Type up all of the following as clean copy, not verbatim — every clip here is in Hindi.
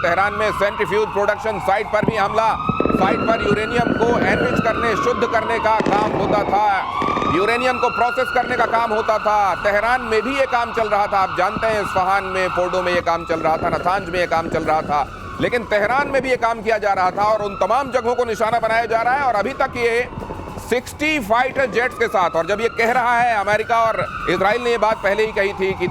तेहरान में सेंट्रीफ्यूज प्रोडक्शन साइट पर भी हमला। साइट पर यूरेनियम को एनरिच करने, शुद्ध करने का काम होता था, यूरेनियम को प्रोसेस करने का काम होता था। तेहरान में भी ये काम चल रहा था। आप जानते हैं इस्फहान में, फोर्डो में ये काम चल रहा था, नतांज में ये काम चल रहा था, लेकिन तेहरान में भी ये काम किया जा रहा था और उन तमाम जगहों को निशाना बनाया जा रहा है। और अभी तक ये 60 फाइटर जेट्स के साथ, और जब ये कह रहा है अमेरिका और इजराइल ने ये बात पहले ही कही थी कि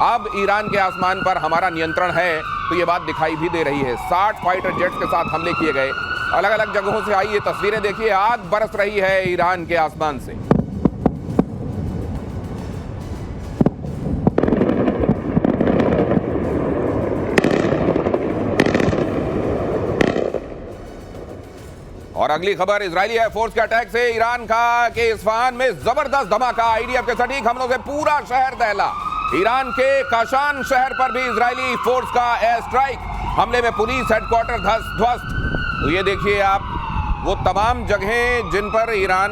अब ईरान के आसमान पर हमारा नियंत्रण है, तो ये बात दिखाई भी दे रही है। 60 फाइटर जेट्स के साथ हमले किए गए। अलग अलग जगहों से आई ये तस्वीरें देखिए, आग बरस रही है ईरान के आसमान से। और अगली खबर, इजरायली एयरफोर्स के अटैक से ईरान का के इस्फहान में जबरदस्त धमाका। आईडीएफ के सटीक हमलों से पूरा शहर दहला। ईरान के काशान शहर पर भी इजरायली फोर्स का एयर स्ट्राइक। हमले में पुलिस हेडक्वार्टर ध्वस्त। तो ये देखिए आप, वो तमाम जगहें जिन पर ईरान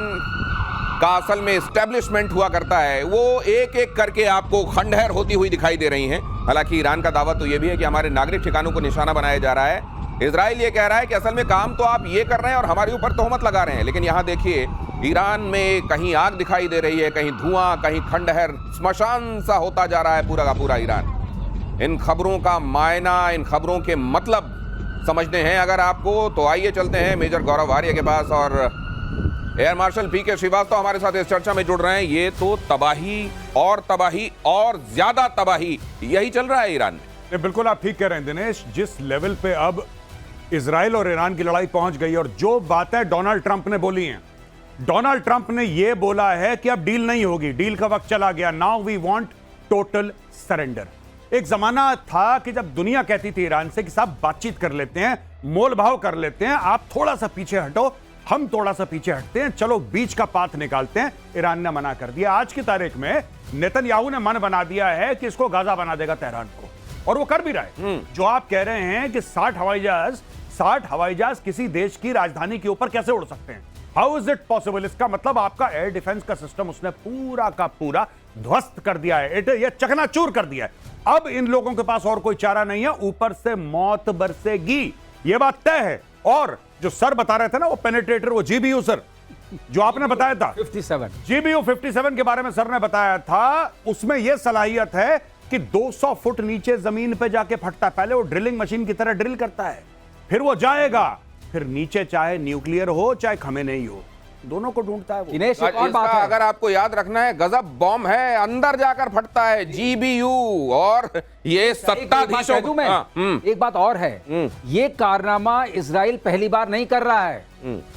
का असल में एस्टेब्लिशमेंट हुआ करता है, वो एक एक करके आपको खंडहर होती हुई दिखाई दे रही हैं। हालांकि ईरान का दावा तो ये भी है कि हमारे नागरिक ठिकानों को निशाना बनाया जा रहा है। इजराइल ये कह रहा है कि असल में काम तो आप ये कर रहे हैं और हमारे ऊपर तोहमत लगा रहे हैं। लेकिन यहाँ देखिए, ईरान में कहीं आग दिखाई दे रही है, कहीं धुआं, कहीं खंडहर, श्मशान सा होता जा रहा है पूरा का पूरा ईरान। इन खबरों का मायना, इन खबरों के मतलब समझने हैं अगर आपको, तो आइए चलते हैं मेजर गौरव आर्य के पास। और एयर मार्शल पीके श्रीवास्तव हमारे साथ इस चर्चा में जुड़ रहे हैं। ये तो तबाही और ज्यादा तबाही, यही चल रहा है ईरान में। बिल्कुल आप ठीक कह रहे हैं दिनेश। जिस लेवल पे अब इजराइल और ईरान की लड़ाई पहुंच गई, और जो बातें डोनाल्ड ट्रंप ने बोली हैं, डोनाल्ड ट्रंप ने यह बोला है कि अब डील नहीं होगी, डील का वक्त चला गया, now we want total surrender. एक जमाना था कि जब दुनिया कहती थी ईरान से कि साहब बातचीत कर लेते हैं, मोल भाव कर लेते हैं, आप थोड़ा सा पीछे हटो, हम थोड़ा सा पीछे हटते हैं, चलो बीच का पाथ निकालते हैं। ईरान ने मना कर दिया। आज की तारीख में नेतन्याहू ने मन बना दिया है कि इसको गाजा बना देगा तेहरान को, और वो कर भी रहा है। जो आप कह रहे हैं कि 60 हवाई जहाज किसी देश की राजधानी के ऊपर कैसे उड़ सकते हैं, हाउ इज इट पॉसिबल? इसका मतलब आपका एयर डिफेंस का सिस्टम उसने पूरा का पूरा ध्वस्त कर दिया है, ये चकनाचूर कर दिया है। अब इन लोगों के पास और कोई चारा नहीं है, ऊपर से मौत बरसेगी, ये बात तय है। और जो सर बता रहे थे ना, वो पेनिट्रेटर, वो जीबीयू सर जो आपने बताया था 57 जीबीयू 57 के बारे में सर ने बताया था, उसमें यह सलाहियत है कि 200 फुट नीचे जमीन पे जाके फटता है। पहले वो ड्रिलिंग मशीन की तरह ड्रिल करता है, फिर वो जाएगा, फिर नीचे चाहे न्यूक्लियर हो चाहे खमेनेई हो, दोनों को ढूंढता है वो। दिनेश, एक और बात है, अगर आपको याद रखना है, गजब बॉम्ब है, अंदर जाकर फटता है जीबीयू। और ये सत्ताधीशों को एक बात और है, ये कारनामा इजराइल पहली बार नहीं कर रहा है।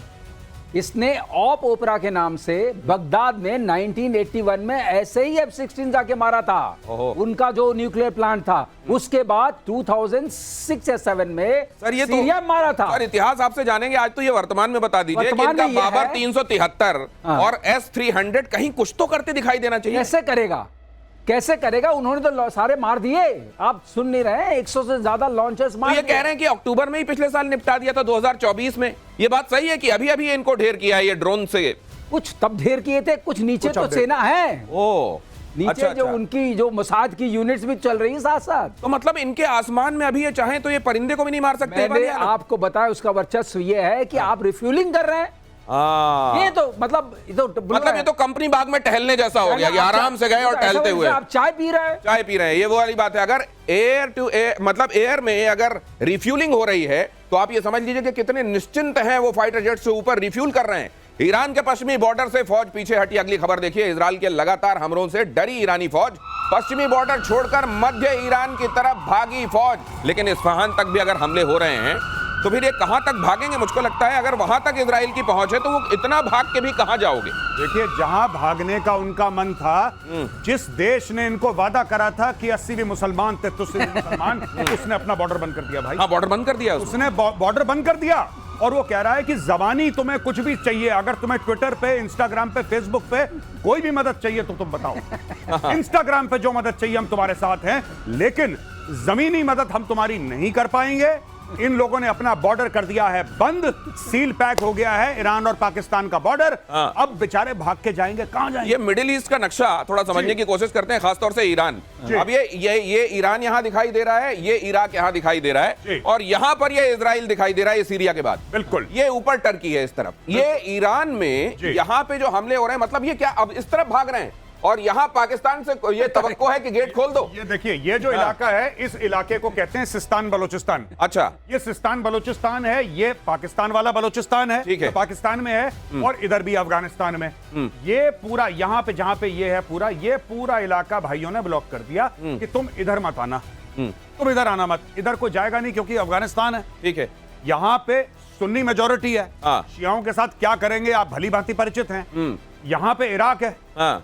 इसने ऑप ओपरा के नाम से बगदाद में 1981 में ऐसे ही F-16 जाके मारा था, उनका जो न्यूक्लियर प्लांट था। उसके बाद 2006 या 7 में सर ये सीरिया में मारा था। सर इतिहास आपसे जानेंगे, आज तो ये वर्तमान में बता दीजिए कि इनका बाबर 373 और S-300 कहीं कुछ तो करते दिखाई देना चाहिए। कैसे करेगा? उन्होंने तो सारे मार दिए। आप सुन नहीं रहे हैं, 100 से ज्यादा लॉन्चर्स मार दिए। ये कह रहे हैं कि अक्टूबर में ही पिछले साल निपटा दिया था 2024 में। ये बात सही है कि अभी अभी इनको ढेर किया है ये ड्रोन से? कुछ तब ढेर किए थे, कुछ नीचे तो सेना है। नीचे अच्छा, जो उनकी जो मोसाद की यूनिट्स भी चल रही है साथ साथ। तो मतलब इनके आसमान में अभी ये चाहें तो ये परिंदे को भी नहीं मार सकते। मैंने आपको बताया उसका वर्चस्व ये है कि आप रिफ्यूलिंग कर रहे हैं। ये तो मतलब ये तो कंपनी बाग में टहलने जैसा हो गया कि आराम से गए और टहलते हुए आप चाय पी रहे हैं। ये वो वाली बात है। अगर एयर टू एयर, मतलब एयर में अगर रिफ्यूलिंग हो रही है, तो आप ये समझ लीजिए कि कितने निश्चिंत हैं वो फाइटर जेट से ऊपर रिफ्यूल कर रहे हैं। ईरान के पश्चिमी बॉर्डर से फौज पीछे हटी। अगली खबर देखिए, इजराइल के लगातार हमलों से डरी ईरानी फौज, पश्चिमी बॉर्डर छोड़कर मध्य ईरान की तरफ भागी फौज। लेकिन इस्फहान तक भी अगर हमले हो रहे हैं, तो फिर ये कहां तक भागेंगे? मुझको लगता है अगर वहां तक इजराइल की पहुंच है, तो वो इतना भाग के भी कहां जाओगे? देखिए, जहां भागने का उनका मन था, जिस देश ने इनको वादा करा था कि 80 भी मुसलमान थे, तो मुसलमान उसने अपना बॉर्डर बंद कर दिया भाई। हाँ, बॉर्डर बंद कर दिया उसने बॉर्डर बंद कर दिया। और वो कह रहा है कि जबानी तुम्हें कुछ भी चाहिए, अगर तुम्हें ट्विटर पे, इंस्टाग्राम पे, फेसबुक पे कोई भी मदद चाहिए तो तुम बताओ। इंस्टाग्राम पे जो मदद चाहिए हम तुम्हारे साथ हैं, लेकिन जमीनी मदद हम तुम्हारी नहीं कर पाएंगे। इन लोगों ने अपना बॉर्डर कर दिया है बंद, सील पैक हो गया है ईरान और पाकिस्तान का बॉर्डर। अब बेचारे भाग के जाएंगे, कहां जाएंगे? ये मिडिल ईस्ट का नक्शा थोड़ा समझने की कोशिश करते हैं, खासतौर से ईरान। अब ये ईरान यहां दिखाई दे रहा है, ये इराक यहां दिखाई दे रहा है, और यहां पर ये इजराइल दिखाई दे रहा है, ये सीरिया के बाद। बिल्कुल। ये ऊपर टर्की है इस तरफ, ये ईरान में यहां पे जो हमले हो रहे हैं, मतलब ये क्या अब इस तरफ भाग रहे हैं, और यहां पाकिस्तान से ये तवक्को है कि गेट खोल दो। ये देखिए, ये जो इलाका है, इस इलाके को कहते हैं सिस्तान बलोचिस्तान। अच्छा, ये सिस्तान बलोचिस्तान है, ये पाकिस्तान वाला बलोचिस्तान है, ठीक है, तो पाकिस्तान में है, और इधर भी अफगानिस्तान में। ये पूरा यहां पे जहां पे ये है पूरा, ये पूरा इलाका भाइयों ने ब्लॉक कर दिया कि तुम इधर मत आना, तुम इधर आना मत, इधर कोई जाएगा नहीं क्योंकि अफगानिस्तान है। ठीक है, यहां पे सुन्नी मेजोरिटी है, शियाओं के साथ क्या करेंगे आप भली भांति परिचित हैं। यहां पे इराक है,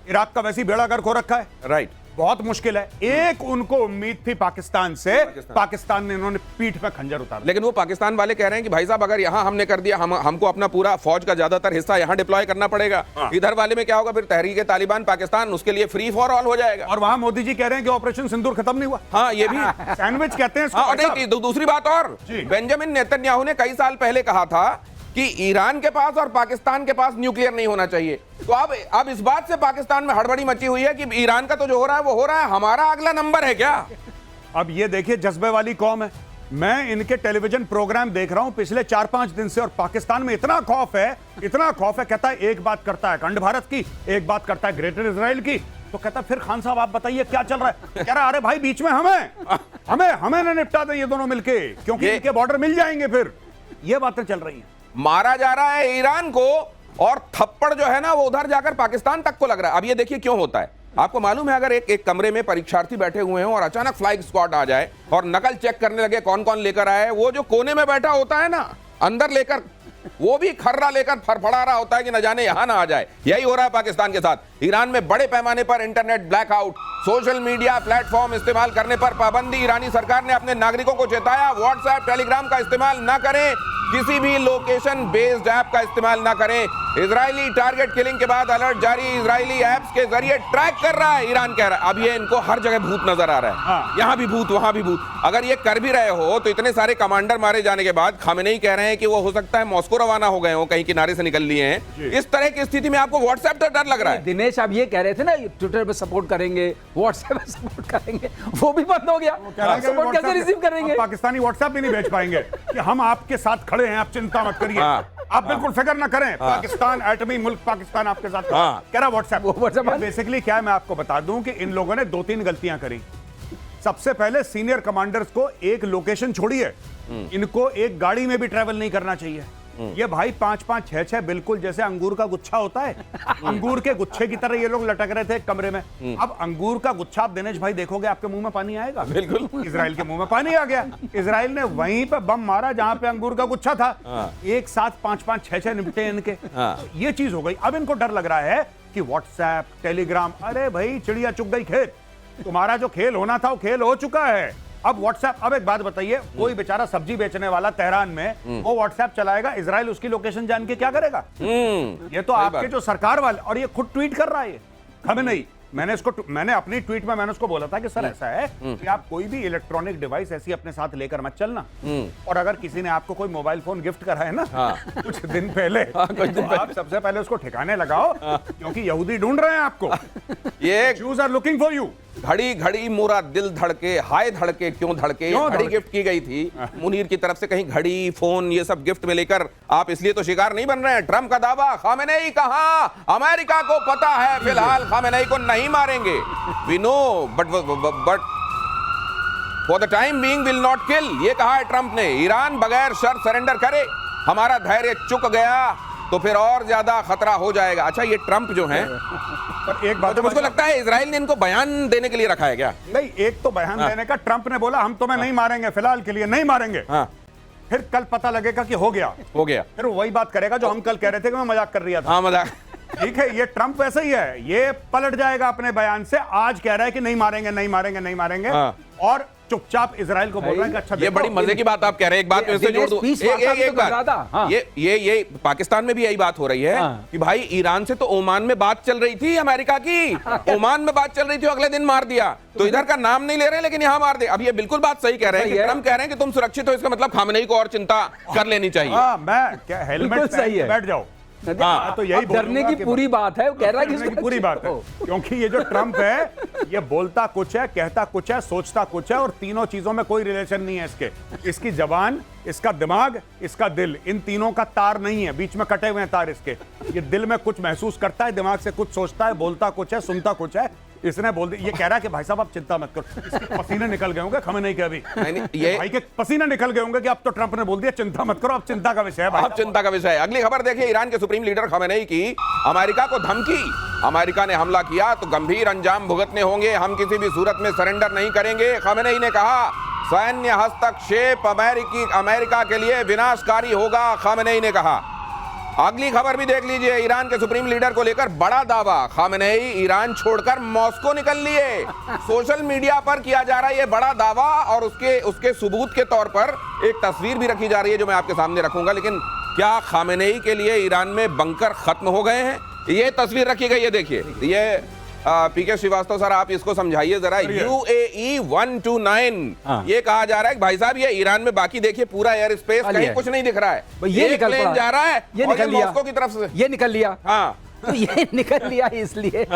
इराक का वैसी बेड़ा गर्क हो रखा है, राइट, बहुत मुश्किल है। एक उनको उम्मीद थी पाकिस्तान से, पाकिस्तान ने इन्होंने पीठ पे खंजर उतारा। लेकिन वो पाकिस्तान वाले कह रहे हैं कि भाई साहब अगर यहां हमने कर दिया, हमको अपना पूरा फौज का ज्यादातर हिस्सा यहां डिप्लॉय करना पड़ेगा। इधर वाले में क्या होगा, फिर तहरीक तालिबान पाकिस्तान उसके लिए फ्री फॉर ऑल हो जाएगा। और वहां मोदी जी कह रहे हैं कि ऑपरेशन सिंदूर खत्म नहीं हुआ। हाँ, ये भी सैंडविच कहते हैं इसको। और नहीं, दूसरी बात और, बेंजामिन नेतन्याहू ने कई साल पहले कहा था कि ईरान के पास और पाकिस्तान के पास न्यूक्लियर नहीं होना चाहिए। तो अब इस बात से पाकिस्तान में हड़बड़ी मची हुई है कि ईरान का तो जो हो रहा है वो हो रहा है, हमारा अगला नंबर है क्या? अब ये देखिए, जज्बे वाली कौम है। मैं इनके टेलीविजन प्रोग्राम देख रहा हूं पिछले 4-5 दिन से, और पाकिस्तान में इतना खौफ है, इतना खौफ है। कहता है एक बात करता है अखंड भारत की, एक बात करता है ग्रेटर इजराइल की, तो कहता है फिर खान साहब आप बताइए क्या चल रहा है। कह रहा अरे भाई बीच में हमें ना निपटा दें ये दोनों मिलके, क्योंकि इनके बॉर्डर मिल जाएंगे। फिर ये बातें चल रही हैं। मारा जा रहा है ईरान को, और थप्पड़ जो है ना वो उधर जाकर पाकिस्तान तक को लग रहा है। अब ये देखिए क्यों होता है। आपको मालूम है, अगर एक कमरे में परीक्षार्थी बैठे हुए हैं और अचानक फ्लाइंग स्क्वाड आ जाए और नकल चेक करने लगे कौन कौन लेकर आए, वो जो कोने में बैठा होता है ना, अंदर लेकर वो भी खर्रा लेकर फड़फड़ा रहा होता है कि न जाने यहां ना आ जाए। यही हो रहा है पाकिस्तान के साथ। ईरान में बड़े पैमाने पर internet blackout, social media platform इस्तेमाल करने पर पाबंदी। ईरानी सरकार ने अपने नागरिकों को चेताया, व्हाट्सएप टेलीग्राम का इस्तेमाल ना करें, किसी भी लोकेशन बेस्ड ऐप का इस्तेमाल ना करें। इजरायली टारगेट किलिंग के बाद अलर्ट जारी, इजरायली ऐप्स के जरिए ट्रैक कर रहा है ईरान, कह रहा है। अब ये इनको हर जगह भूत नजर आ रहा है, यहां भी भूत वहां भी भूत। अगर ये कर भी रहे हो तो इतने सारे कमांडर मारे जाने के बाद खामेनेई कह रहे हैं कि वो हो सकता है मॉस्को रवाना हो गए हो, कहीं किनारे से निकल लिए हैं। इस तरह की स्थिति में आपको व्हाट्सएप तो डर लग रहा है। दिनेश, आप ये कह रहे थे ना ट्विटर पे सपोर्ट करेंगे, व्हाट्सएप पे सपोर्ट करेंगे, वो भी बंद हो गया। सपोर्ट कैसे रिसीव करेंगे? पाकिस्तानी व्हाट्सएप भी नहीं भेज पाएंगे कि हम आपके साथ खड़े हैं, आप चिंता मत करिए, आप बिल्कुल फिक्र ना करें, पाकिस्तान एटमी मुल्क पाकिस्तान आपके साथ कह रहा व्हाट्सएप। बेसिकली क्या है, मैं आपको बता दूं कि इन लोगों ने 2-3 गलतियां करी। सबसे पहले सीनियर कमांडर्स को एक लोकेशन छोड़िए, इनको एक गाड़ी में भी ट्रैवल नहीं करना चाहिए। ये भाई 5-5, 6-6 बिल्कुल जैसे अंगूर का गुच्छा होता है, अंगूर के गुच्छे की तरह ये लोग लटक रहे थे एक कमरे में। अब अंगूर का गुच्छा आप दिनेश भाई देखोगे आपके मुंह में पानी आएगा। बिल्कुल, इजराइल के मुंह में पानी आ गया। इजराइल ने वहीं पे बम मारा जहां पे अंगूर का गुच्छा था। एक साथ 5-5, 6-6 निपटे इनके। ये चीज हो गई। अब इनको डर लग रहा है कि व्हाट्सएप टेलीग्राम, अरे भाई चिड़िया चुग गई खेत, तुम्हारा जो खेल होना था वो खेल हो चुका है। अब व्हाट्सएप, अब एक बात बताइए, कोई बेचारा सब्जी बेचने वाला तेहरान में वो व्हाट्सएप चलाएगा, इजराइल उसकी लोकेशन जान के क्या करेगा? ये तो आपके जो सरकार वाले, और ये खुद ट्वीट कर रहा है खामेनेई। मैंने अपनी ट्वीट में मैंने उसको बोला था कि सर ऐसा है कि आप कोई भी इलेक्ट्रॉनिक डिवाइस ऐसी अपने साथ लेकर मत चलना, और अगर किसी ने आपको कोई मोबाइल फोन गिफ्ट करा है ना कुछ दिन पहले, तो आप सबसे पहले उसको ठिकाने लगाओ, क्योंकि यहूदी ढूंढ रहे हैं आपको। ये Jews are looking for you। घड़ी घड़ी मोरा दिल धड़के, हाय धड़के क्यों धड़के, घड़ी गिफ्ट की गई थी मुनीर की तरफ से। कहीं घड़ी, फोन, ये सब गिफ्ट में लेकर आप इसलिए तो शिकार नहीं बन रहे हैं। ट्रम्प का दावा, खामेनेई कहां, अमेरिका को पता है फिलहाल खामेनेई को नहीं मारेंगे। We know but for the time being will not kill, ये कहा है ट्रम्प ने। ईरान बगैर शर्त सरेंडर करे, हमारा धैर्य चुक गया तो फिर और ज्यादा खतरा हो जाएगा। अच्छा, ये ट्रम्प जो है, पर एक बात तो मुझको लगता है इजराइल ने इनको बयान देने के लिए रखा है क्या? नहीं, एक तो बयान देने का, ट्रम्प ने बोला हम तुम्हें नहीं मारेंगे, फिलहाल के लिए नहीं मारेंगे। फिर कल पता लगेगा कि हो गया, फिर वही बात करेगा जो हम कल कह रहे थे कि मैं मजाक कर रहा था। हाँ, मजाक। ठीक है, ये ट्रम्प वैसे ही है, ये पलट जाएगा अपने बयान से। आज कह रहा है कि नहीं मारेंगे, नहीं मारेंगे, नहीं मारेंगे, और चुपचाप इजराइल को बोल रहा है कि अच्छा ये देखो, बड़ी मजे की बात आप कह रहे हैं। एक बात मैं इससे जोड़ दूं, एक बात, ये पाकिस्तान में भी यही बात हो रही है कि भाई ईरान से तो ओमान में बात चल रही थी, अमेरिका की ओमान में बात चल रही थी, अगले दिन मार दिया। तो इधर का नाम नहीं ले रहे लेकिन यहाँ मार दे। अब ये बिल्कुल बात सही कह रहे हैं कि ट्रम्प कह रहे हैं कि तुम सुरक्षित हो, इसका मतलब खामनेई को और चिंता कर लेनी चाहिए। मैं क्या हेलमेट पहन के बैठ जाओ। हाँ, तो यही डरने की पूरी बात है, वो कह रहा है कि पूरी बात है, क्योंकि ये जो ट्रम्प है ये बोलता कुछ है, कहता कुछ है, सोचता कुछ है, और तीनों चीजों में कोई रिलेशन नहीं है इसके। इसकी जबान, इसका दिमाग, इसका दिल, इन तीनों का तार नहीं है, बीच में कटे हुए हैं तार इसके। ये दिल में कुछ महसूस करता है, दिमाग से कुछ सोचता है, बोलता कुछ है, सुनता कुछ है। इसने बोल दिया, ये कह रहा है कि भाई साहब आप चिंता मत करो। इसके पसीने निकल गए होंगे खमेनेई के अभी, ये भाई के पसीने निकल गए होंगे कि अब तो ट्रंप ने बोल दिया चिंता मत करो, अब चिंता का विषय है भाई, अब चिंता का विषय है। अगली खबर देखिए, ईरान के सुप्रीम लीडर खमेनेई की अमेरिका को धमकी। अमेरिका ने हमला किया तो गंभीर अंजाम भुगतने होंगे, हम किसी भी सूरत में सरेंडर नहीं करेंगे। खमेनेई ने कहा सैन्य हस्तक्षेप अमेरिका के लिए विनाशकारी होगा, खमेनेई ने कहा। अगली खबर भी देख लीजिए, ईरान के सुप्रीम लीडर को लेकर बड़ा दावा, खामेनेई ईरान छोड़कर मॉस्को निकल लिए। सोशल मीडिया पर किया जा रहा है ये बड़ा दावा, और उसके सबूत के तौर पर एक तस्वीर भी रखी जा रही है जो मैं आपके सामने रखूंगा। लेकिन क्या खामेनेई के लिए ईरान में बंकर खत्म हो गए हैं? ये तस्वीर रखी गई है, देखिए। ये पीके श्रीवास्तव सर, आप इसको समझाइए जरा। UAE 129 ये कहा जा रहा है कि भाई साहब ये ईरान में, बाकी देखिए पूरा एयर स्पेस कहीं कुछ नहीं दिख रहा है, ये निकल प्लेन जा रहा है, ये निकल लिया मॉस्को की तरफ से, ये निकल लिया। हाँ तो ये निकल लिया इसलिए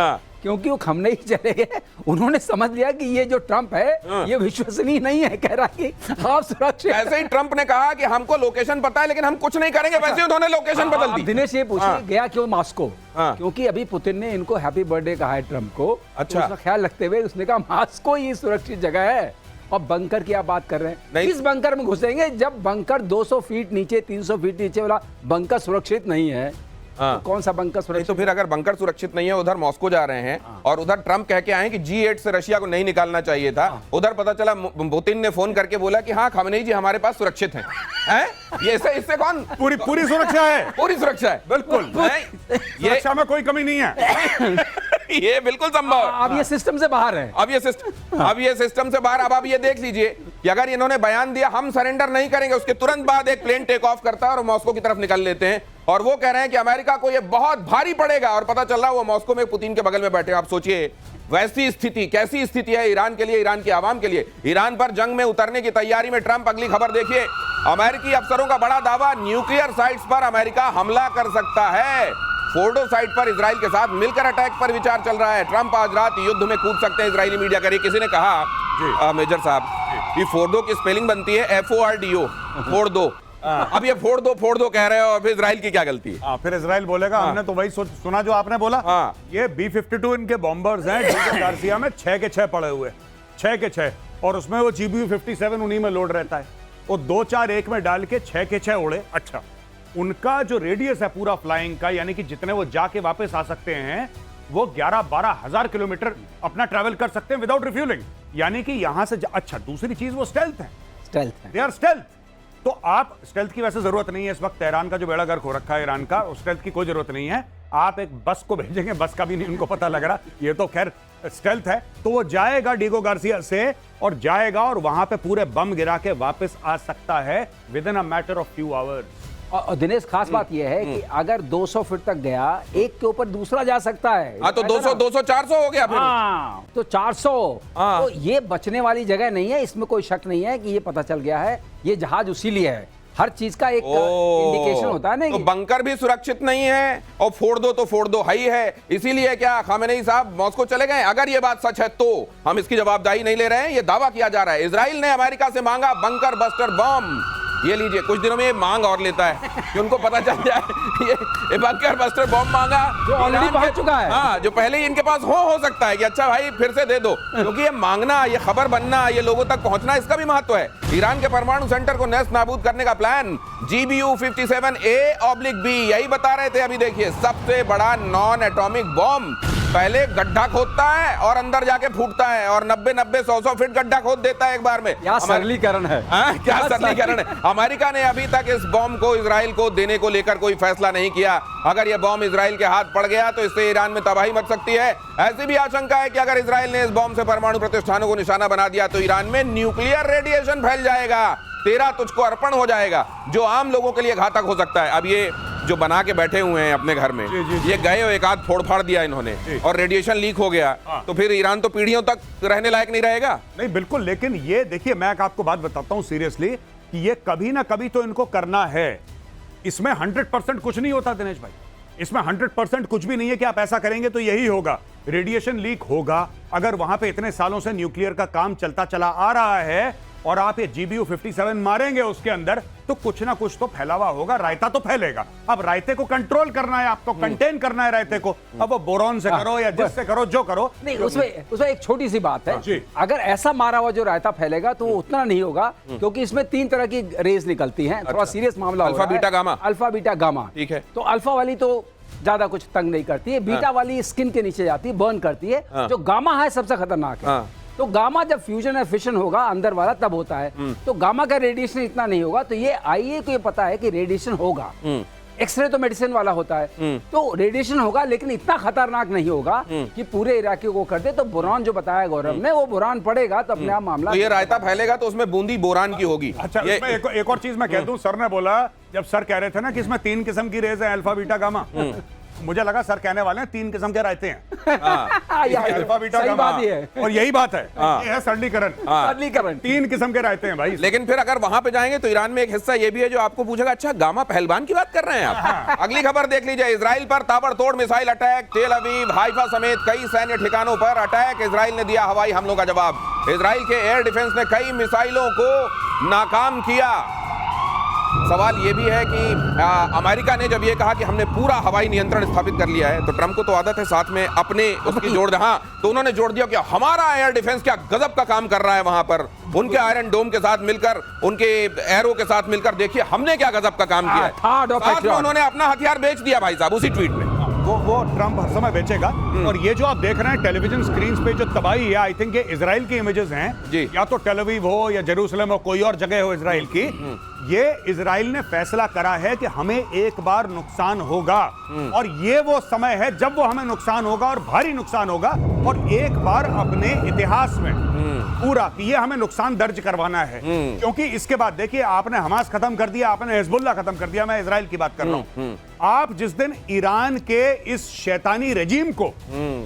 क्योंकि वो खमेनेई चले गए, उन्होंने समझ लिया कि ये जो ट्रम्प है ये विश्वसनीय नहीं है, कह रहा कि आप सुरक्षित। ऐसे ही ट्रम्प ने कहा कि हमको लोकेशन पता है लेकिन हम कुछ नहीं करेंगे, वैसे उन्होंने लोकेशन बदल दी। दिनेश ये पूछिए गया क्यों मॉस्को? क्योंकि अभी पुतिन ने इनको हैप्पी बर्थडे कहा है ट्रम्प को, अच्छा, उसका ख्याल रखते हुए उसने कहा मॉस्को ही सुरक्षित जगह है। और बंकर की आप बात कर रहे हैं, किस बंकर में घुसेंगे जब बंकर 200 फीट नीचे, 300 फीट नीचे वाला बंकर सुरक्षित नहीं है? तो कौन सा बंकर सुरक्षित? तो फिर अगर बंकर सुरक्षित नहीं है, उधर मॉस्को जा रहे हैं और उधर ट्रम्प कह के आए कि G8 से रशिया को नहीं निकालना चाहिए था, उधर पता चला पुतिन ने फोन करके बोला कि हाँ खामेनेई जी हमारे पास सुरक्षित हैं। ये इससे कौन? पूरी सुरक्षा है, पूरी सुरक्षा है, बिल्कुल। सुरक्षा में कोई कमी नहीं है। ये बिल्कुल संभव है। अब ये सिस्टम से बाहर है, अब ये सिस्टम से बाहर। अब आप ये देख लीजिए कि अगर इन्होंने बयान दिया हम सरेंडर नहीं करेंगे, उसके तुरंत बाद एक प्लेन टेक ऑफ करता है और मॉस्को की तरफ निकल लेते हैं, और वो कह रहे हैं कि अमेरिका को ये बहुत भारी पड़ेगा, और पता चल रहा है वो मॉस्को में पुतिन के बगल में बैठे। आप सोचिए वैसी स्थिति, कैसी स्थिति है ईरान के लिए, ईरान की आवाम के लिए। ईरान पर जंग में उतरने की तैयारी में ट्रंप। अगली खबर देखिए, अमेरिकी अफसरों का बड़ा दावा, न्यूक्लियर साइट्स पर अमेरिका हमला कर सकता है। फोर्डो साइट पर इजराइल के साथ मिलकर अटैक पर विचार चल रहा है। ट्रंप आज रात युद्ध में कूद सकते हैं, इजरायली मीडिया कह रही है। किसी ने कहा मेजर साहब कि फोर्डो की स्पेलिंग बनती है FORDO, फोर्डो। अब ये फोड़ दो कह रहे हो, और फिर इजराइल की क्या गलती है? फिर इजराइल बोलेगा हमने तो वही सुना जो आपने बोला। ये B-52 इनके बॉम्बर्स हैं, डीगो गार्सिया में 6 के 6 पड़े हुए, 6 के 6, और उसमें वो GBU-57 उन्हीं में लोड रहता है। वो 2-4-1 में डाल के 6 के 6 उड़े। अच्छा, उनका जो रेडियस है पूरा फ्लाइंग का, यानी कि जितने वो जाके वापस आ सकते हैं, वो 11-12 हजार किलोमीटर अपना ट्रैवल कर सकते हैं विदाउट रिफ्यूलिंग। यानी कि यहां से अच्छा, दूसरी चीज वो स्टेल्थ है, दे आर स्टेल्थ। तो आप स्टेल्थ की वैसे जरूरत नहीं है इस वक्त, तेहरान का जो बेड़ा गर्क हो रखा है ईरान का, स्टेल्थ की कोई जरूरत नहीं है। आप एक बस को भेजेंगे, बस का भी नहीं उनको पता लग रहा, ये तो खैर स्टेल्थ है। तो वो जाएगा डीगो गार्सिया से, और जाएगा और वहां पे पूरे बम गिरा के वापस आ सकता है with in a matter of few hours. और दिनेश खास बात यह है कि अगर 200 फीट तक गया, एक के ऊपर दूसरा जा सकता है। हाँ, तो 200-400 हो गया फिर। तो 400। तो ये बचने वाली जगह नहीं है, इसमें कोई शक नहीं है कि ये पता चल गया है ये जहाज उसी लिए है। हर चीज का एक इंडिकेशन होता है ना। तो बंकर भी सुरक्षित नहीं है, और फोड़ दो हाई है। इसीलिए क्या खामेनेई साहब मॉस्को चले गए? अगर ये बात सच है तो हम इसकी जवाबदारी नहीं ले रहे हैं, ये दावा किया जा रहा है। इजराइल ने अमेरिका से मांगा बंकर बस्टर बम। ये लीजिए, कुछ दिनों में ये मांग और लेता है कि उनको पता चल जाए ये बंकर बस्टर बॉम्ब मांगा जो ऑलरेडी पहुंच चुका है। हाँ, जो पहले ही इनके पास हो सकता है कि अच्छा भाई फिर से दे दो, क्योंकि ये मांगना, ये खबर बनना, ये लोगों तक पहुंचना, इसका भी महत्व है। ईरान के परमाणु सेंटर को नेस्त नाबूद करने का प्लान, GBU-57A/B, यही बता रहे थे। अभी देखिए, सबसे बड़ा नॉन एटॉमिक बॉम्ब पहले गड्ढा खोदता है और अंदर जाके फूटता है और 90-90, 100-100 फीट गड्ढा खोद देता है एक बार में। क्या सरलीकरण है। क्या सरलीकरण है। अमेरिका ने अभी तक इस बॉम्ब को इजराइल को देने को लेकर कोई फैसला नहीं किया। अगर यह बॉम्ब इजराइल के हाथ पड़ गया तो इससे ईरान में तबाही मच सकती है। ऐसी भी आशंका है कि अगर इजराइल ने इस बॉम्ब से परमाणु प्रतिष्ठानों को निशाना बना दिया तो ईरान में न्यूक्लियर रेडिएशन फैल जाएगा, तेरा तुझको अर्पण हो जाएगा, जो आम लोगों के लिए घातक हो सकता है। अब ये जो बना के बैठे हुए हैं अपने घर में, ये गए और एक आध फोड़ फाड़ दिया इन्होंने और रेडिएशन लीक हो गया, तो फिर ईरान तो पीढ़ियों तक रहने लायक नहीं रहेगा। नहीं बिल्कुल, लेकिन ये देखिए मैं आपको बात बताता हूं सीरियसली कि ये कभी ना कभी तो इनको करना है। इसमें 100% कुछ नहीं होता दिनेश भाई, इसमें 100% कुछ भी नहीं है कि आप ऐसा करेंगे तो यही होगा, रेडिएशन लीक होगा। अगर वहां पे इतने सालों से न्यूक्लियर का काम चलता चला आ रहा है और आप ये GBU 57 मारेंगे उसके अंदर, तो कुछ ना कुछ तो फैलावा होगा, रायता तो फैलेगा। अब रायते को कंट्रोल करना है, आपको कंटेन करना है रायते को। अब वो बोरॉन से करो या जिससे करो, जो करो। नहीं, उसमें एक छोटी सी बात है, जी। अगर ऐसा मारा हुआ जो रायता फैलेगा तो वो उतना नहीं होगा, क्योंकि इसमें 3 तरह की रेज निकलती हैं। थोड़ा सीरियस मामला alpha, beta, gamma. Alpha, beta, gamma. ठीक है। तो अल्फा वाली तो ज्यादा कुछ तंग नहीं करती है, बीटा वाली स्किन के नीचे जाती है, बर्न करती है। जो गामा है सबसे खतरनाक है। तो गामा जब फ्यूजन या फिशन होगा अंदर वाला तब होता है, तो गामा का रेडिएशन इतना नहीं होगा। तो ये आईए को ये पता है कि रेडिएशन होगा। एक्सरे तो मेडिसिन वाला होता है, तो रेडिएशन होगा लेकिन इतना खतरनाक नहीं होगा कि पूरे इलाके को कर दे। तो बोरान जो बताया गौरव ने, वो बोरान पड़ेगा तो अपने आप मामला। तो ये रायता फैलेगा तो उसमें बूंदी बोरान की होगी। अच्छा, इसमें एक और चीज मैं कह दूं, सर ने बोला, जब सर कह रहे थे ना कि इसमें 3 किस्म की रेज है, अल्फा, बीटा, गामा, मुझे लगा सर कहने वाले हैं 3 किस्म के रायते हैं। अल्फा, बीटा, गामा, और यही बात है, ये है सरलीकरण। 3 किस्म के रायते हैं भाई। लेकिन फिर अगर वहां पे जाएंगे तो ईरान में एक हिस्सा ये भी है जो आपको पूछेगा, अच्छा गामा पहलवान की बात कर रहे हैं आप। अगली खबर देख लीजिए, इजराइल पर ताबड़तोड़ मिसाइल अटैक, तेल अवीव, हाइफा समेत कई सैन्य ठिकानों पर अटैक, इजराइल ने दिया हवाई हमलों का जवाब। इजराइल के एयर डिफेंस ने कई मिसाइलों को नाकाम किया। सवाल यह भी है कि अमेरिका ने जब ये कहा कि हमने पूरा हवाई नियंत्रण स्थापित कर लिया है, तो ट्रंप को तो आदत है साथ में अपने उसकी जोड़ दे। हाँ, तो उन्होंने जोड़ दिया कि हमारा एयर डिफेंस क्या गजब का काम कर रहा है वहां पर, उनके आयरन डोम के साथ मिलकर, उनके एरो के साथ मिलकर, देखिए हमने क्या गजब का काम किया है। साथ में उन्होंने अपना हथियार बेच दिया भाई साहब उसी ट्वीट में। वो ट्रंप हर समय बेचेगा। और ये जो आप देख रहे हैं टेलीविजन स्क्रीन पे जो तबाही है, आई थिंक ये इजराइल की इमेजेस हैं, या तो टेल अवीव हो या जेरूसलम हो, कोई और जगह हो इजराइल की। ये इजराइल ने फैसला करा है कि हमें एक बार नुकसान होगा, और ये वो समय है जब वो हमें नुकसान होगा और भारी नुकसान होगा, और एक बार अपने इतिहास में पूरा कि ये हमें नुकसान दर्ज करवाना है। क्योंकि इसके बाद देखिए, आपने हमास खत्म कर दिया, आपने हिजबुल्लाह खत्म कर दिया, मैं इजराइल की बात कर रहा हूं। आप जिस दिन ईरान के इस शैतानी रजीम को,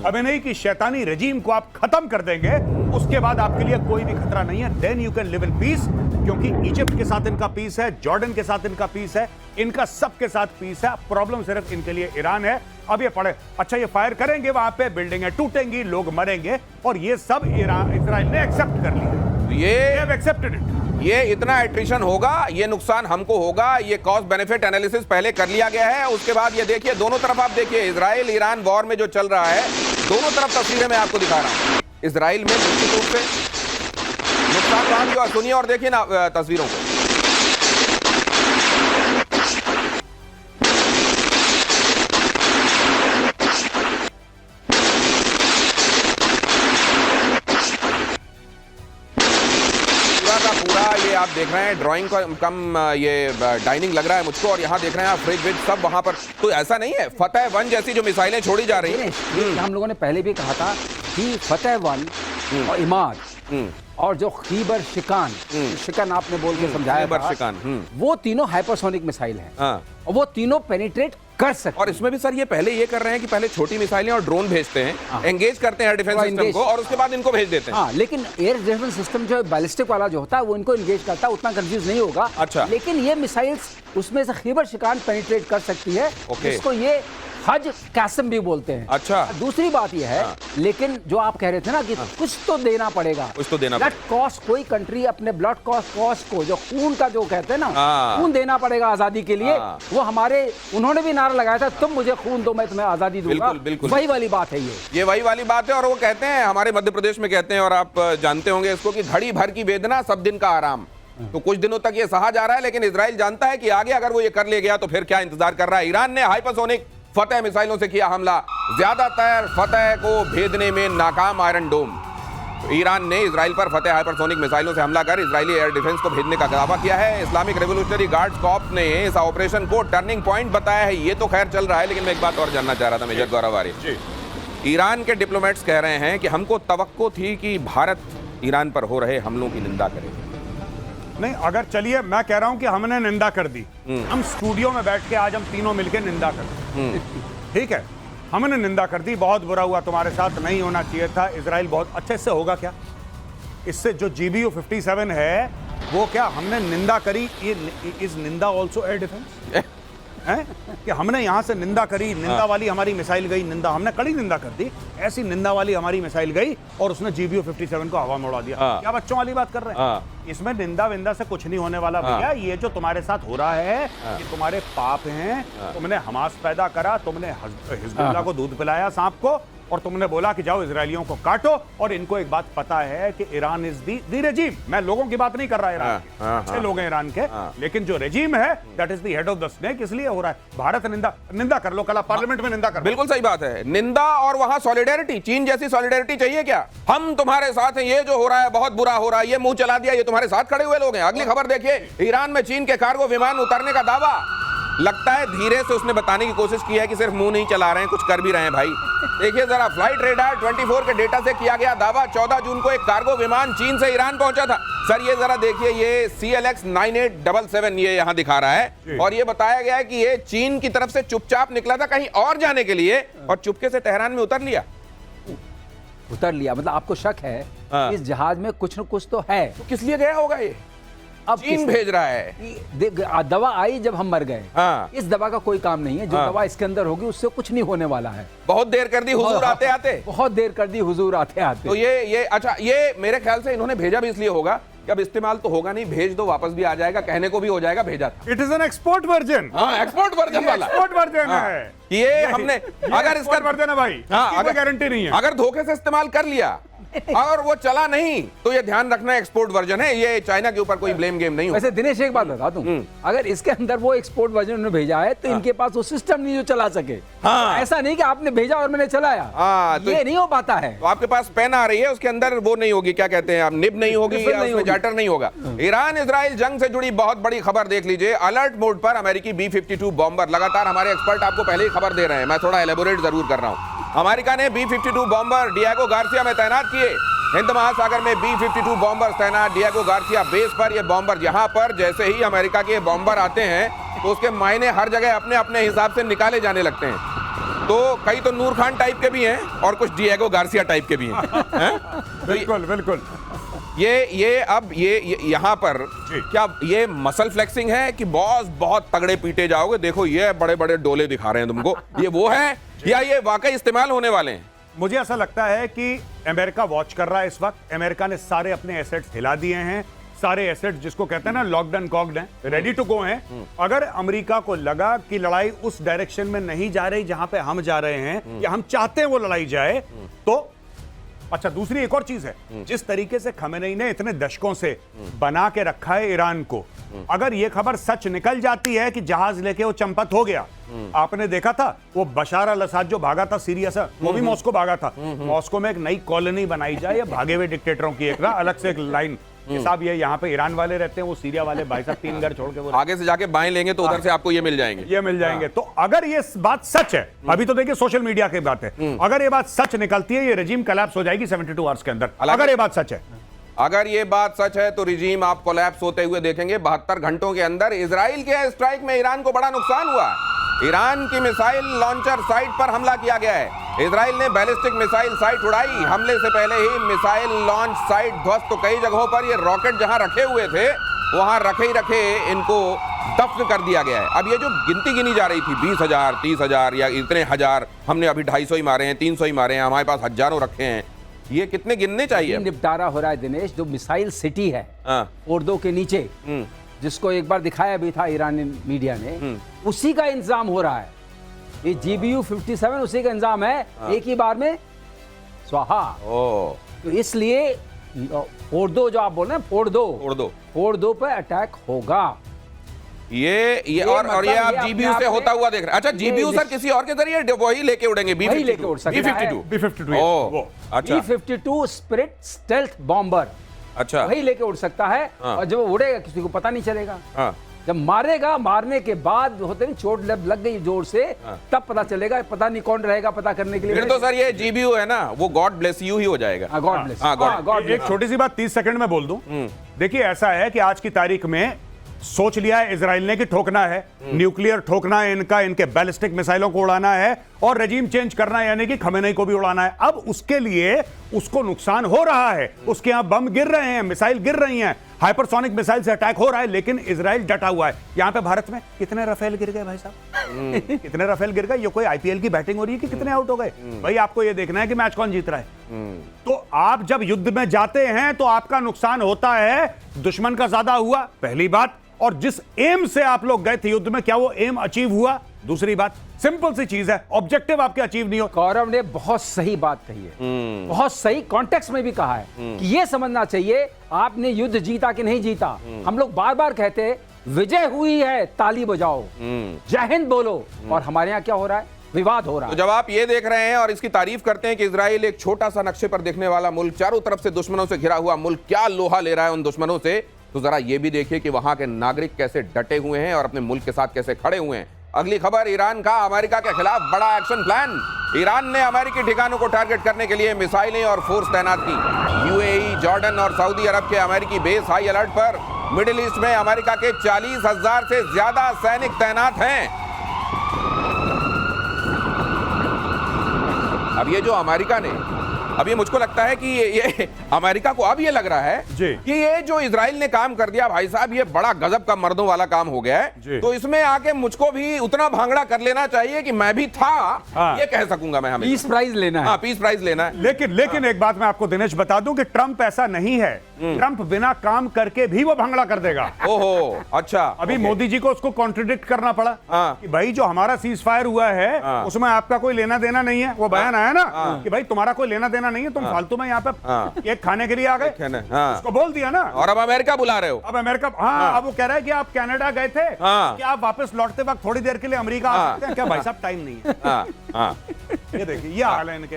खमेनेई की शैतानी रजीम को आप खत्म कर देंगे, उसके बाद आपके लिए कोई भी खतरा नहीं है। Then you can live in peace, क्योंकि इजिप्ट के साथ इनका पीस है, जॉर्डन के साथ इनका पीस है, इनका सबके साथ पीस है। प्रॉब्लम सिर्फ इनके लिए ईरान है। अब ये पड़े, अच्छा ये फायर करेंगे, वहां पे बिल्डिंगें टूटेंगी, लोग मरेंगे, और ये सब इजराइल ने एक्सेप्ट कर लिया। ये एक्सेप्टेड इट। ये इतना एट्रिशन होगा, ये नुकसान हमको होगा, ये कॉस्ट बेनिफिट एनालिसिस पहले कर लिया गया है। उसके बाद ये देखिए, दोनों तरफ आप देखिए, इजराइल ईरान वॉर में जो चल रहा है, दोनों तरफ तस्वीरें मैं आपको दिखा रहा हूं। इजराइल में निश्चित रूप से नुकसान वहां भी, और सुनिए और देखिए ना तस्वीरों को। ये आप देख रहे हैं, ड्राइंग का कम ये डाइनिंग लग रहा है मुझको, और यहाँ देख रहे हैं आप फ्रिज विज सब वहां पर। तो ऐसा नहीं है, फतेह 1 जैसी जो मिसाइलें छोड़ी जा रही हैं, हम लोगों ने पहले भी कहा था कि फतेह 1 और इमाद और जो खीबर शिकान, शिकान आपने बोल के समझाया था, वो तीनों हाइपरसोनिक मिसाइल हैं, और वो तीनों पेनिट्रेट कर सकते। और इसमें भी सर ये पहले ये कर रहे हैं कि पहले छोटी मिसाइलें और ड्रोन भेजते हैं, एंगेज करते हैं डिफेंस सिस्टम को, और उसके बाद इनको भेज देते हैं। हाँ, लेकिन एयर डिफेंस सिस्टम जो बैलिस्टिक वाला जो होता है, वो इनको एंगेज करता है, उतना कंफ्यूज नहीं होगा। अच्छा। लेकिन ये मिसाइल्स उसमें से खीबर शिकान पेनिट्रेट कर सकती है, जिसको ये हज कैसम भी बोलते हैं। अच्छा। दूसरी बात यह है, लेकिन जो आप कह रहे थे ना कि कुछ तो देना पड़ेगा, कुछ तो देना ब्लड कॉस्ट, कोई कंट्री अपने ब्लड कॉस्ट को, जो खून का जो कहते हैं ना, खून देना पड़ेगा आजादी के लिए। वो हमारे, उन्होंने भी नारा लगाया था, तुम मुझे खून दो, मैं तुम्हें आजादी दूंगा। बिल्कुल, बिल्कुल। वही वाली बात है ये वही वाली बात है। और वो कहते हैं, हमारे मध्य प्रदेश में कहते हैं, और आप जानते होंगे इसको, कि घड़ी भर की वेदना सब दिन का आराम। तो कुछ दिनों तक ये सहा जा रहा है, लेकिन इजराइल जानता है कि आगे अगर वो ये कर ले गया तो फिर क्या इंतजार कर रहा है। ईरान ने हाइपरसोनिक फतेह मिसाइलों से किया हमला, ज्यादातर फतेह को भेदने में नाकाम आयरन डोम। तो ईरान ने इजराइल पर फतेह हाइपरसोनिक मिसाइलों से हमला कर इजरायली एयर डिफेंस को भेजने का दावा किया है। इस्लामिक रेवोल्यूशनरी गार्ड्स कॉर्प्स ने इस ऑपरेशन को टर्निंग पॉइंट बताया है। ये तो खैर चल रहा है, लेकिन मैं एक बात और जानना चाह रहा था मेजर गौरव आर्य। ईरान के डिप्लोमेट्स कह रहे हैं कि हमको तवक्को थी कि भारत ईरान पर हो रहे हमलों की निंदा करे। नहीं, अगर चलिए मैं कह रहा हूं कि हमने निंदा कर दी, हम स्टूडियो में बैठ के आज हम तीनों मिलकर निंदा कर, ठीक है, हमने निंदा कर दी, बहुत बुरा हुआ, तुम्हारे साथ नहीं होना चाहिए था। इजराइल बहुत अच्छे से होगा क्या इससे? जो GBU-57 है वो क्या हमने निंदा करी? ये इज निंदा ऑल्सो एयर डिफेंस है कि हमने यहां से निंदा करी, निंदा वाली हमारी मिसाइल गई, निंदा हमने कड़ी निंदा कर दी, ऐसी निंदा वाली हमारी मिसाइल गई और उसने GBU-57 को हवा में उड़ा दिया। क्या बच्चों वाली बात कर रहे हैं? इसमें निंदा विंदा से कुछ नहीं होने वाला भैया। ये जो तुम्हारे साथ हो रहा है ये तुम्हारे पाप हैं। तुमने हमास पैदा करा, तुमने हिजबुल्लाह को दूध पिलाया सांप को, और तुमने बोला कि जाओ इजरायलियों को काटो। और इनको एक बात पता है कि ईरान इज दी रेजिम। मैं लोगों की बात नहीं कर रहा, ईरान के अच्छे लोग हैं ईरान के, लेकिन जो रेजिम है that is the head of the snake. इसलिए हो रहा है। भारत निंदा कर लो, कल पार्लियामेंट में निंदा कर। बिल्कुल सही बात है, निंदा और वहां सॉलिडेरिटी। चीन जैसी सॉलिडेरिटी चाहिए क्या? हम तुम्हारे साथ हैं, ये जो हो रहा है बहुत बुरा हो रहा है, ये मुंह चला दिया, ये तुम्हारे साथ खड़े हुए लोग हैं। अगली खबर देखिए, ईरान में चीन के कार्गो विमान उतरने का दावा। लगता है धीरे से उसने बताने की कोशिश की है कि सिर्फ मुंह नहीं चला रहे हैं, कुछ कर भी रहे हैं भाई। देखिए जरा, फ्लाइट रेडार 24 के डेटा से किया गया दावा, 14 जून को एक कार्गो विमान चीन से ईरान पहुंचा था। सर ये जरा देखिए, ये CLX 9877 ये यहां दिखा रहा है, और ये बताया गया है कि ये चीन की तरफ से चुपचाप निकला था कहीं और जाने के लिए, और चुपके से तेहरान में उतर लिया। मतलब आपको शक है इस जहाज में कुछ न कुछ तो है। तो किस लिए गया होगा ये? अब चीन भेज रहा है। दवा आई जब हम मर गए। इस दवा का कोई काम नहीं है। जो दवा इसके अंदर होगी उससे कुछ नहीं होने वाला है। बहुत देर कर दी हुजूर आते आते, बहुत देर कर दी हुजूर आते आते। तो ये अच्छा, ये मेरे ख्याल से इन्होंने भेजा भी इसलिए होगा कि अब इस्तेमाल तो होगा नहीं, भेज दो वापस भी आ जाएगा, कहने को भी हो जाएगा भेजा था। It is an export version. Export version वाला, एक्सपोर्ट वर्जन है ये हमने। अगर इसका वर्जन है भाई, अगर गारंटी नहीं है, अगर धोखे से इस्तेमाल कर लिया और वो चला नहीं, तो ये ध्यान रखना एक्सपोर्ट वर्जन है, ये चाइना के ऊपर कोई ब्लेम गेम नहीं हो। वैसे दिनेश एक बात बता दूं, अगर इसके अंदर वो एक्सपोर्ट वर्जन उन्होंने भेजा है तो इनके पास वो सिस्टम नहीं जो चला सके। ऐसा नहीं कि आपने भेजा और मैंने चलाया, तो ये नहीं हो पाता है। तो आपके पास पेन आ रही है, उसके अंदर वो नहीं होगी, क्या कहते हैं आप, निब नहीं होगी या उसमें जाटर नहीं होगा। ईरान इजराइल जंग से जुड़ी बहुत बड़ी खबर देख लीजिए। अलर्ट मोड पर अमेरिकी B-52 बॉम्बर। लगातार हमारे एक्सपर्ट आपको पहले ही खबर दे रहे हैं, मैं थोड़ा एलेबोरेट जरूर कर रहा हूं। अमेरिका ने B-52 बॉम्बर डिएगो गार्सिया में तैनात किए। हिंद महासागर में B-52 बॉम्बर तैनात डिएगो गार्सिया बेस पर। ये बॉम्बर यहां पर जैसे ही अमेरिका के बॉम्बर आते हैं तो उसके मायने हर जगह अपने अपने हिसाब से निकाले जाने लगते हैं। तो कई तो नूर खान टाइप के भी हैं और कुछ डिएगो गार्सिया टाइप के भी हैं। बिल्कुल बिल्कुल। ये अब ये यहाँ पर क्या ये मसल फ्लेक्सिंग है कि बॉस बहुत तगड़े पीटे जाओगे, देखो ये बड़े बड़े डोले दिखा रहे हैं तुमको, ये वो है या ये वाकई इस्तेमाल होने वाले हैं? मुझे ऐसा लगता है कि अमेरिका वॉच कर रहा है इस वक्त। अमेरिका ने सारे अपने एसेट्स हिला दिए हैं, सारे एसेट्स जिसको कहते हैं ना लॉक्ड एंड कॉक्ड हैं, रेडी टू गो हैं। अगर अमेरिका को लगा कि लड़ाई उस डायरेक्शन में नहीं जा रही जहां पे हम जा रहे हैं, या हम चाहते हैं वो लड़ाई जाए, तो अच्छा दूसरी एक और चीज है, जिस तरीके से खमेनी ने इतने दशकों से बना के रखा है ईरान को, अगर ये खबर सच निकल जाती है कि जहाज लेके वो चंपत हो गया। आपने देखा था वो बशार अल असद जो भागा था सीरिया से, वो भी मॉस्को भागा था। मॉस्को में एक नई कॉलोनी बनाई जाए या भागे हुए डिक्टेटरों की एक ना अलग से एक लाइन, साहब ये यहाँ पे ईरान वाले रहते हैं, वो सीरिया वाले भाई साहब 3 घर छोड़ के वो आगे से जाके बाएं लेंगे तो उधर से आपको ये मिल जाएंगे, ये मिल जाएंगे। तो अगर ये बात सच है, अभी तो देखिए सोशल मीडिया की बात है, अगर ये बात सच निकलती है, ये रेजिम कोलैप्स हो जाएगी 72 आवर्स के अंदर। अगर ये बात सच है, अगर ये बात सच है तो रिजीम आप कोलैप्स होते हुए देखेंगे 72 घंटों के अंदर। इजराइल के स्ट्राइक में ईरान को बड़ा नुकसान हुआ है। ईरान की मिसाइल लॉन्चर साइट पर हमला किया गया है। इजराइल ने बैलिस्टिक मिसाइल साइट उड़ाई। हमले से पहले ही मिसाइल लॉन्च साइट ध्वस्त, तो कई जगहों पर ये रॉकेट जहां रखे हुए थे वहां रखे ही रखे इनको दफ्न कर दिया गया है। अब ये जो गिनती गिनी जा रही थी 20,000, 30,000 या इतने हजार, हमने अभी 250 ही मारे हैं, 300 ही मारे हैं, हमारे पास हजारों रखे हैं, ये कितने गिनने चाहिए? निपटारा हो रहा है दिनेश। जो मिसाइल सिटी है फोर्डो के नीचे, जिसको एक बार दिखाया भी था ईरानी मीडिया ने, उसी का इंतजाम हो रहा है। ये GBU-57 उसी का इंतजाम है, एक ही बार में स्वाहा। तो इसलिए फोर्डो जो आप बोल रहे हैं, फोर्डो पे अटैक होगा। ये और मतलब ये आप ये जीबीयू अपने से आप होता में- हुआ देख रहे हैं। अच्छा, जीबीयू सर किसी और के जरिए वही लेके उड़ेंगे, वही लेके उड़ सकता है। B-52 B-52 ओह, वो। अच्छा B-52 स्पिरिट स्टेल्थ बॉम्बर, अच्छा वही लेके उड़ सकता है। हाँ। और जब वो उड़ेगा किसी को पता नहीं चलेगा। हाँ जब मारेगा, मारने के बाद होते नहीं चोट लग गई जोर से, तब पता चलेगा। पता नहीं कौन रहेगा पता करने के लिए। फिर तो सर ये जीबीयू है ना, वो गॉड ब्लेस यू ही हो जाएगा। God bless. हाँ, God- गॉड एक छोटी सी बात 30 सेकंड में बोल दूं। देखिए ऐसा है कि आज की तारीख में सोच लिया है इजराइल ने कि ठोकना है, न्यूक्लियर ठोकना है इनका, इनके बैलिस्टिक मिसाइलों को उड़ाना है और रेजिम चेंज करना है, यानी कि खमेनेई को भी उड़ाना है। अब उसके लिए उसको नुकसान हो रहा है, उसके यहां बम गिर रहे हैं, मिसाइल गिर रही हैं, हाइपरसोनिक मिसाइल से अटैक हो रहा है, लेकिन इजराइल डटा हुआ है। यहां पे भारत में कितने राफेल गिर गए भाई साहब? कितने राफेल गिर गए? ये कोई आईपीएल की बैटिंग हो रही है कि कितने आउट हो गए? भाई आपको ये देखना है कि मैच कौन जीत रहा है। तो आप जब युद्ध में जाते हैं तो आपका नुकसान होता है, दुश्मन का ज्यादा हुआ, पहली बात। और जिस एम से आप लोग गए थे युद्ध में, क्या वो एम अचीव हुआ? दूसरी बात, सिंपल सी चीज है, ऑब्जेक्टिव आपके अचीव नहीं हो। गौरव ने बहुत सही बात कही है, बहुत सही कॉन्टेक्स्ट में भी कहा है कि ये समझना चाहिए आपने युद्ध जीता कि नहीं जीता। हम लोग बार बार कहते हैं विजय हुई है, ताली बजाओ, जय हिंद बोलो, और हमारे यहाँ क्या हो रहा है? विवाद हो रहा तो है। जब आप ये देख रहे हैं और इसकी तारीफ करते हैं कि इजराइल एक छोटा सा नक्शे पर देखने वाला मुल्क, चारों तरफ से दुश्मनों से घिरा हुआ मुल्क, क्या लोहा ले रहा है उन दुश्मनों से, तो जरा ये भी देखिए कि वहां के नागरिक कैसे डटे हुए हैं और अपने मुल्क के साथ कैसे खड़े हुए हैं। अगली खबर, ईरान का अमेरिका के खिलाफ बड़ा एक्शन प्लान। ईरान ने अमेरिकी ठिकानों को टारगेट करने के लिए मिसाइलें और फोर्स तैनात की। यूएई, जॉर्डन और सऊदी अरब के अमेरिकी बेस हाई अलर्ट पर। मिडिल ईस्ट में अमेरिका के 40,000 से ज्यादा सैनिक तैनात हैं। अब ये जो अमेरिका ने, अब ये मुझको लगता है कि ये अमेरिका को अब ये लग रहा है जी। कि ये जो इजराइल ने काम कर दिया भाई साहब, ये बड़ा गजब का मर्दों वाला काम हो गया जी। है, तो इसमें आके मुझको भी उतना भांगड़ा कर लेना चाहिए कि मैं भी था, हाँ। ये कह सकूंगा मैं हमें। पीस प्राइज लेना है। हाँ, पीस प्राइज लेना है। लेकिन एक बात मैं आपको दिनेश बता दूं कि ट्रंप ऐसा नहीं है। ट्रंप बिना काम करके भी वो भंगड़ा कर देगा। ओहो, अच्छा। अभी ओके। मोदी जी को उसको कॉन्ट्रडिक्ट करना पड़ा हाँ। कि भाई जो हमारा सीज फायर हुआ है हाँ। उसमें आपका कोई लेना देना नहीं है। वो बयान आया ना कि भाई तुम्हारा कोई लेना देना नहीं है, तुम फालतू में यहाँ हाँ। पे केक खाने के लिए आ गए। हाँ। उसको बोल दिया ना। और अब अमेरिका बुला रहे हो। अब अमेरिका, हाँ, अब वो कह रहा है कि आप कनाडा गए थे, हाँ। कि आप वापस लौटते वक्त थोड़ी देर के लिए अमेरिका आ सकते हैं क्या? भाई साहब टाइम नहीं है। हाँ, हाँ। ये देखिए ये हाल है इनके।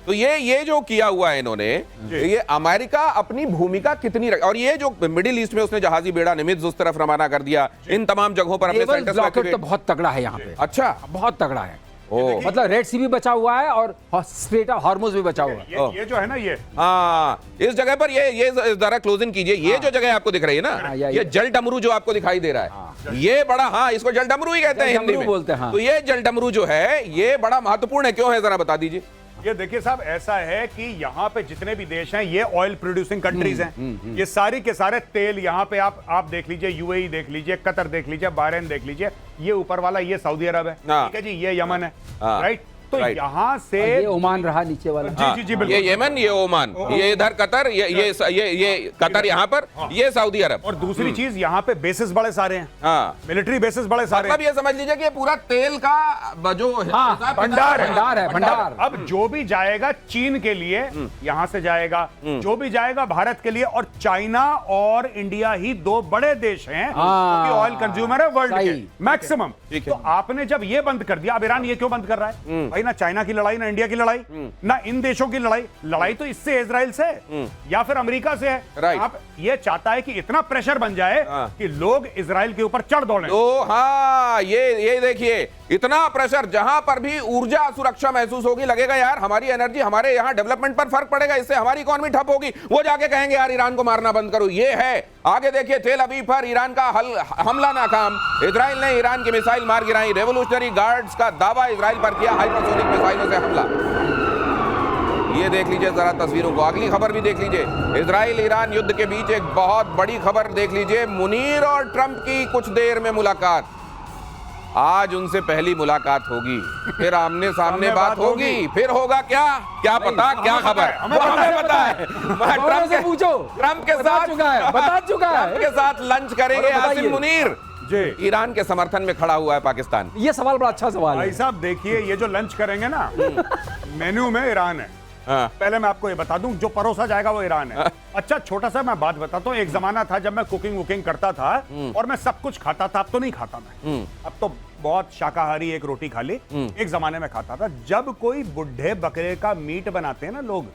तो ये जो किया हुआ है इन्होंने, ये अमेरिका अपनी भूमिका कितनी और ये जो मिडिल ईस्ट में उसने जहाजी बेड़ा निमित्ज उस तरफ रवाना कर दिया, इन तमाम जगहों पर अपने नेवल सेंटर्स ब्लॉकेट तो एक्टिवेट। बहुत तगड़ा है यहाँ पे, अच्छा, बहुत तगड़ा है। ओ, मतलब रेड सी भी बचा हुआ है और स्ट्रेट ऑफ हार्मोज भी बचा हुआ है। ये जो है ना ये हाँ, इस जगह पर ये जरा क्लोजिंग कीजिए। ये जो जगह आपको दिख रही है ना, हाँ, ये जल डमरू जो आपको दिखाई दे रहा है, ये बड़ा, हाँ, इसको जल डमरू ही कहते हैं जल हिंदी डमरू में बोलते हैं, हाँ। तो ये जल डमरू जो है ये बड़ा महत्वपूर्ण है, क्यों है जरा बता दीजिए। ये देखिए साहब, ऐसा है कि यहाँ पे जितने भी देश हैं ये ऑयल प्रोड्यूसिंग कंट्रीज हैं। ये सारी के सारे तेल यहाँ पे आप देख लीजिए, यूएई देख लीजिए, कतर देख लीजिए, बहरीन देख लीजिए, ये ऊपर वाला ये सऊदी अरब है, हाँ। ठीक है जी, ये यमन है, हाँ। राइट। तो राइट। यहाँ से ये ओमान रहा नीचे वाला। जी जी जी ये बिल्कुल। यमन, ये ओमान, ये इधर कतर, ये कतर यहाँ पर, ये सऊदी अरब। और दूसरी चीज यहाँ पे बेसिस बड़े सारे हैं, हाँ, मिलिट्री बेसिस बड़े सारे मतलब हैं। ये समझ लीजिए कि ये पूरा तेल का जो हाँ, हिसाब भंडार है, भंडार है, भंडार। अब जो भी जाएगा चीन के लिए यहां से जाएगा, जो भी जाएगा भारत के लिए, और चाइना और इंडिया ही दो बड़े देश हैं हाँ, क्योंकि ऑयल कंज्यूमर है वर्ल्ड के सही। मैक्सिमम। ठीक है। तो आपने जब ये बंद कर दिया, अब ईरान ये क्यों बंद कर रहा है भाई? ना चाइना की लड़ाई, ना इंडिया की लड़ाई, ना इन देशों की लड़ाई तो इससे इजराइल से या फिर अमेरिका से है। राइट। आप ये चाहता है कि इतना प्रेशर बन जाए हाँ। कि लोग इजराइल के ऊपर चढ़ दौड़े। तो हाँ, ये देखिए, इतना प्रेशर, जहां पर भी ऊर्जा सुरक्षा महसूस होगी, लगेगा यार हमारी एनर्जी, हमारे यहाँ डेवलपमेंट पर फर्क पड़ेगा, इससे हमारी इकोनॉमी ठप होगी, वो जाके कहेंगे यार ईरान को मारना बंद करो। ये है। आगे देखिए, तेल अवीव पर ईरान का हमला नाकाम, इजराइल ने ईरान की मिसाइल मार गिराई, रेवोल्यूशनरी गार्ड्स का दावा इजराइल पर किया हाइपरसोनिक मिसाइलों से हमला। ये देख लीजिए जरा तस्वीरों को। अगली खबर भी देख लीजिए, इजराइल ईरान युद्ध के बीच एक बहुत बड़ी खबर देख लीजिए, मुनीर और ट्रंप की कुछ देर में मुलाकात। आज उनसे पहली मुलाकात होगी, फिर आमने सामने बात होगी, फिर होगा क्या पता, क्या खबर, वो हमें पता है। गौरव से पूछो, ट्रंप के बता साथ चुका है, बता चुका है। ट्रंप के साथ लंच करेंगे बताइए। आसिम मुनीर। जी। ईरान के समर्थन में खड़ा हुआ है पाकिस्तान। ये सवाल बड़ा अच्छा सवाल भाई है। साहब देखिए, ये जो लंच करेंगे ना, मेन्यू में ईरान है, हाँ। पहले मैं आपको ये बता दूं, जो परोसा जाएगा वो ईरान है। अच्छा, छोटा सा मैं बात बताता हूँ। एक जमाना था जब मैं कुकिंग वुकिंग करता था और मैं सब कुछ खाता था। अब तो नहीं खाता मैं, अब तो बहुत शाकाहारी, एक रोटी खा ली। एक जमाने में खाता था। जब कोई बुढ़े बकरे का मीट बनाते हैं ना लोग,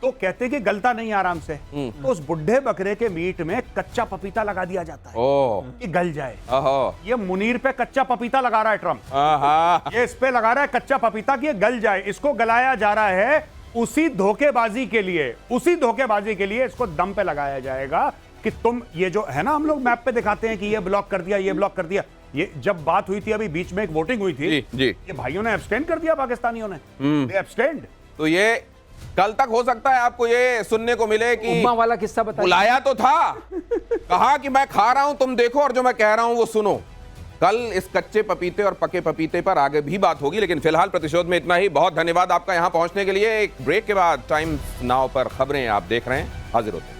तो कहते हैं कि गलता नहीं आराम से, तो उस बुढ़े बकरे के मीट में कच्चा पपीता लगा दिया जाता है ओ कि गल जाए। ओहो ये मुनीर पे कच्चा पपीता लगा रहा है ट्रम्प। आहा ये इस पे लगा रहा है कच्चा पपीता कि ये गल जाए। इसको गलाया जा रहा है उसी धोखेबाजी के लिए, उसी धोखेबाजी के लिए इसको दम पे लगाया जाएगा कि तुम ये जो है ना, हम लोग मैप पे दिखाते हैं कि ये ब्लॉक कर दिया, ये ब्लॉक कर दिया। ये जब बात हुई थी अभी बीच में एक वोटिंग हुई थी, जी ये भाइयों ने एब्सटेंड कर दिया, पाकिस्तानियों ने एब्सटेंड। तो ये कल तक हो सकता है आपको ये सुनने को मिले कि उम्मा वाला किस्सा बताइए। बुलाया तो था, कहा कि मैं खा रहा हूं, तुम देखो और जो मैं कह रहा हूं वो सुनो। कल इस कच्चे पपीते और पके पपीते पर आगे भी बात होगी, लेकिन फिलहाल प्रतिशोध में इतना ही। बहुत धन्यवाद आपका यहां पहुंचने के लिए। एक ब्रेक के बाद टाइम्स नाउ पर खबरें आप देख रहे हैं, हाजिर होते हैं।